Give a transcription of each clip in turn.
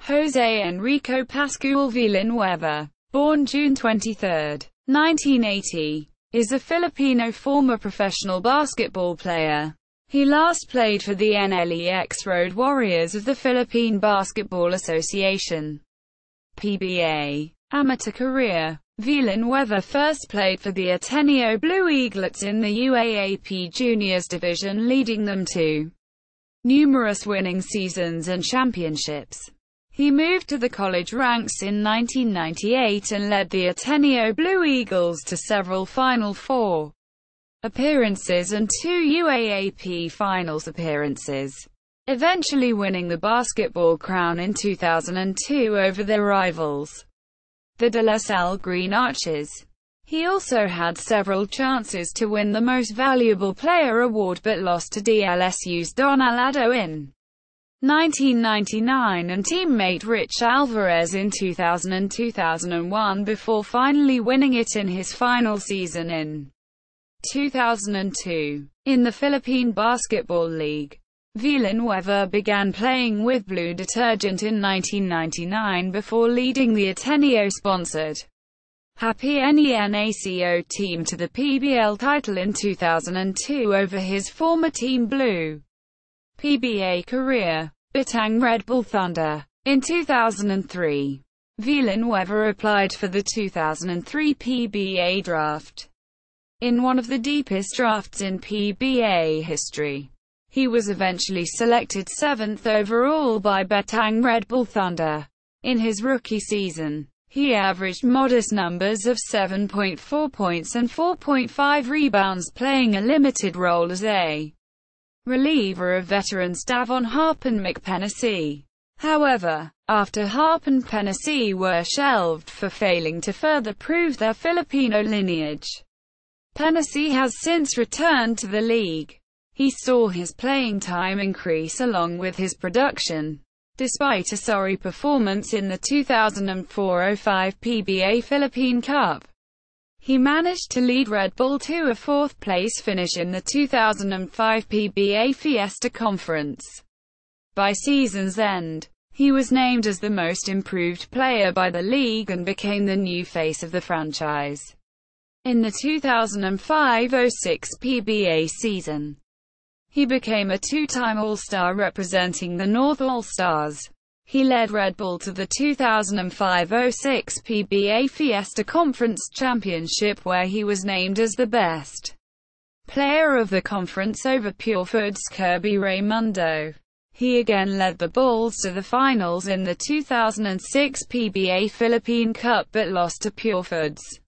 José Enrico Pascual Villanueva, born June 23, 1980, is a Filipino former professional basketball player. He last played for the NLEX Road Warriors of the Philippine Basketball Association. Pba Amateur Career. Villanueva first played for the Ateneo Blue Eaglets in the UAAP Juniors division, leading them to numerous winning seasons and championships. He moved to the college ranks in 1998 and led the Ateneo Blue Eagles to several Final Four appearances and 2 UAAP Finals appearances, eventually winning the basketball crown in 2002 over their rivals, the De La Salle Green Archers. He also had several chances to win the Most Valuable Player award but lost to DLSU's Don Alado in 1999 and teammate Rich Alvarez in 2000 and 2001 before finally winning it in his final season in 2002. In the Philippine Basketball League, Villanueva began playing with Blue Detergent in 1999 before leading the Ateneo-sponsored Happy NENACO team to the PBL title in 2002 over his former team Blue Pba Career, Batang Red Bull Thunder. In 2003, Villanueva applied for the 2003 PBA draft. In one of the deepest drafts in PBA history, he was eventually selected 7th overall by Batang Red Bull Thunder. In his rookie season, he averaged modest numbers of 7.4 points and 4.5 rebounds, playing a limited role as a reliever of veterans Davon Harp and Mick Penasee. However, after Harp and Penasee were shelved for failing to further prove their Filipino lineage, Penasee has since returned to the league. He saw his playing time increase along with his production. Despite a sorry performance in the 2004-05 PBA Philippine Cup, he managed to lead Red Bull to a 4th-place finish in the 2005 PBA Fiesta Conference. By season's end, he was named as the most improved player by the league and became the new face of the franchise. In the 2005-06 PBA season, he became a 2-time All-Star representing the North All-Stars. He led Red Bull to the 2005-06 PBA Fiesta Conference Championship, where he was named as the best player of the conference over Pureford's Kirby Raymundo. He again led the Bulls to the finals in the 2006 PBA Philippine Cup but lost to Pureford's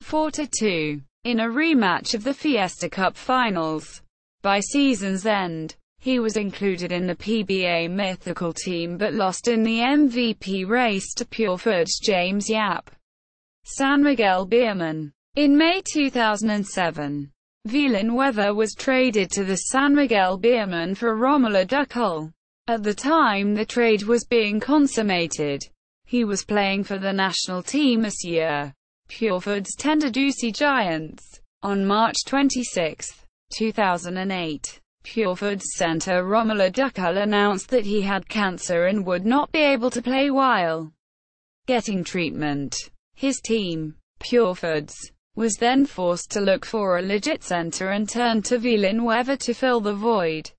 4-2 in a rematch of the Fiesta Cup Finals. By season's end, he was included in the PBA Mythical team but lost in the MVP race to Pureford's James Yap. San Miguel Beerman. In May 2007, Villanueva was traded to the San Miguel Beerman for Romulo Ducal. At the time the trade was being consummated, he was playing for the national team this year, Pureford's Tendadusi Giants. On March 26, 2008, Pureford's center Romulo Ducal announced that he had cancer and would not be able to play while getting treatment. His team, Pureford's, was then forced to look for a legit center and turned to Villanueva to fill the void.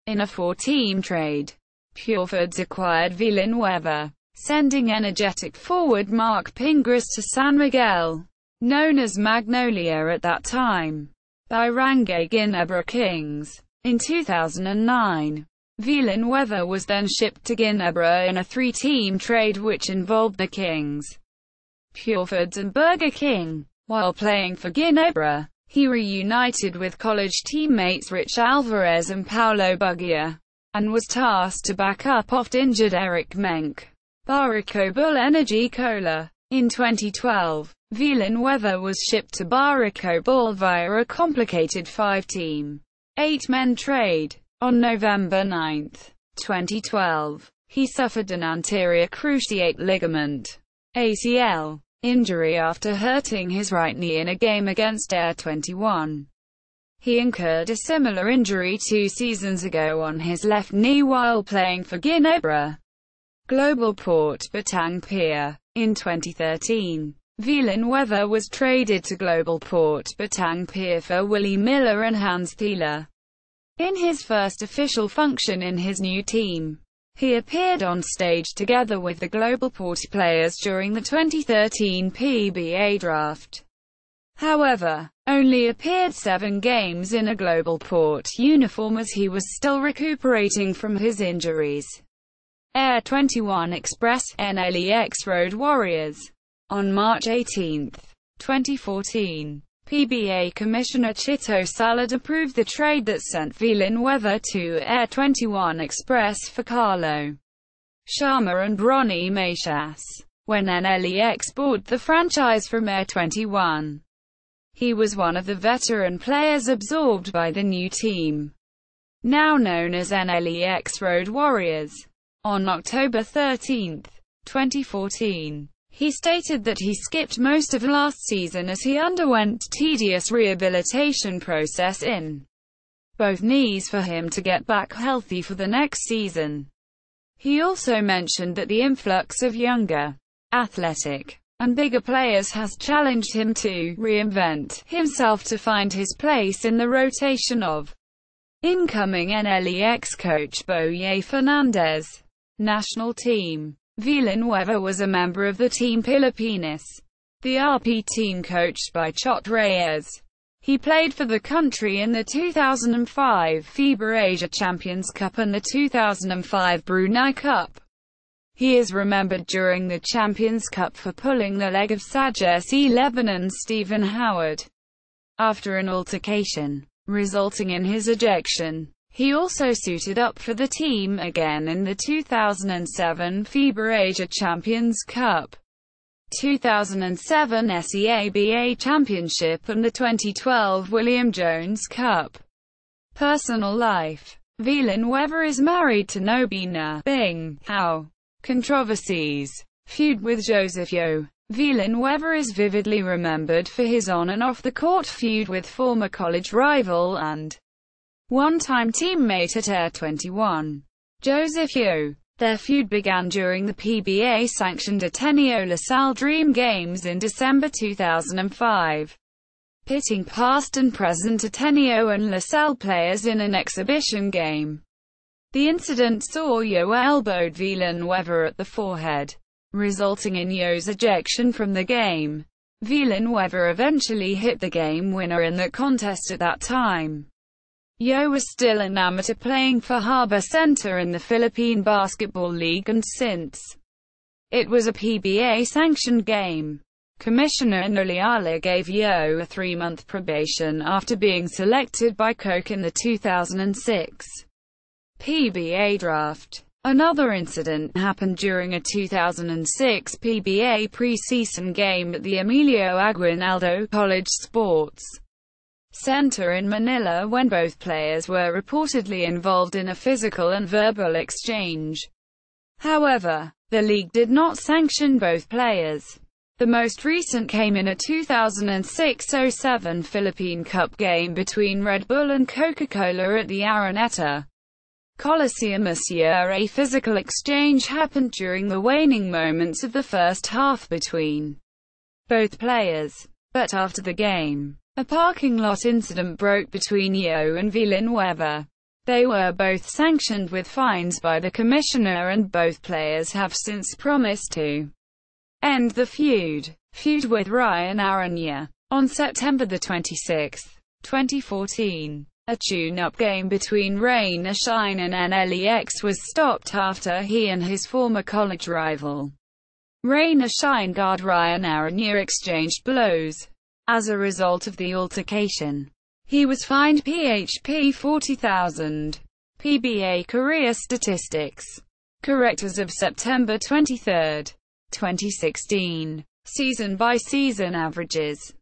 In a 4-team trade, Pureford's acquired Villanueva, sending energetic forward Mark Pingras to San Miguel, known as Magnolia at that time, Barangay Ginebra Kings. In 2009, Villanueva was then shipped to Ginebra in a 3-team trade which involved the Kings, Pureford's and Burger King. While playing for Ginebra, he reunited with college teammates Rich Alvarez and Paulo Bugia, and was tasked to back up oft-injured Eric Menk. Barrico Bull Energy Cola. In 2012, Villanueva was shipped to Barrico Bull via a complicated 5-team, 8-men trade. On November 9, 2012, he suffered an anterior cruciate ligament (ACL) injury after hurting his right knee in a game against Air 21. He incurred a similar injury 2 seasons ago on his left knee while playing for Ginebra. Global Port Batang Pier. In 2013, Villanueva was traded to Global Port Batang Pier for Willie Miller and Hans Thieler. In his first official function in his new team, he appeared on stage together with the Global Port players during the 2013 Pba draft. However, only appeared 7 games in a Global Port uniform as he was still recuperating from his injuries. Air 21 Express, NLEX Road Warriors. On March 18, 2014, PBA Commissioner Chito Salad approved the trade that sent Villanueva to Air 21 Express for Carlo Sharma and Ronnie Machas. When NLEX bought the franchise from Air 21, he was one of the veteran players absorbed by the new team, now known as NLEX Road Warriors. On October 13, 2014, he stated that he skipped most of last season as he underwent tedious rehabilitation process in both knees for him to get back healthy for the next season. He also mentioned that the influx of younger, athletic, and bigger players has challenged him to reinvent himself to find his place in the rotation of incoming NLEX coach Boye Fernandez. National team. Villanueva was a member of the Team Pilipinas, the RP team coached by Chot Reyes. He played for the country in the 2005 FIBA Asia Champions Cup and the 2005 Brunei Cup. He is remembered during the Champions Cup for pulling the leg of Sages Lebanon Stephen Howard after an altercation, resulting in his ejection. He also suited up for the team again in the 2007 FIBA Asia Champions Cup, 2007 SEABA Championship and the 2012 William Jones Cup. Personal life. Villanueva is married to Nobina Bing Hao. Controversies. Feud with Joseph Yeo. Villanueva is vividly remembered for his on and off the court feud with former college rival and one-time teammate at Air 21, Joseph Yeo. Their feud began during the PBA-sanctioned Ateneo LaSalle Dream Games in December 2005, pitting past and present Ateneo and LaSalle players in an exhibition game. The incident saw Yeo elbowed Villanueva at the forehead, resulting in Yeo's ejection from the game. Villanueva eventually hit the game winner in the contest at that time. Yeo was still an amateur playing for Harbor Center in the Philippine Basketball League and since it was a PBA-sanctioned game, Commissioner Noliala gave Yeo a 3-month probation after being selected by Coke in the 2006 PBA draft. Another incident happened during a 2006 PBA preseason game at the Emilio Aguinaldo College Sports Center in Manila when both players were reportedly involved in a physical and verbal exchange. However, the league did not sanction both players. The most recent came in a 2006-07 Philippine Cup game between Red Bull and Coca-Cola at the Araneta Coliseum this year. A physical exchange happened during the waning moments of the first half between both players. But after the game, a parking lot incident broke between Yeo and Villanueva. They were both sanctioned with fines by the commissioner and both players have since promised to end the feud with Ryan Aranya. On September 26, 2014, a tune-up game between Rain or Shine and NLEX was stopped after he and his former college rival, Rain or Shine guard Ryan Aranya, exchanged blows. As a result of the altercation, he was fined PHP 40,000. PBA Career Statistics. Correct as of September 23, 2016. Season-by-season averages.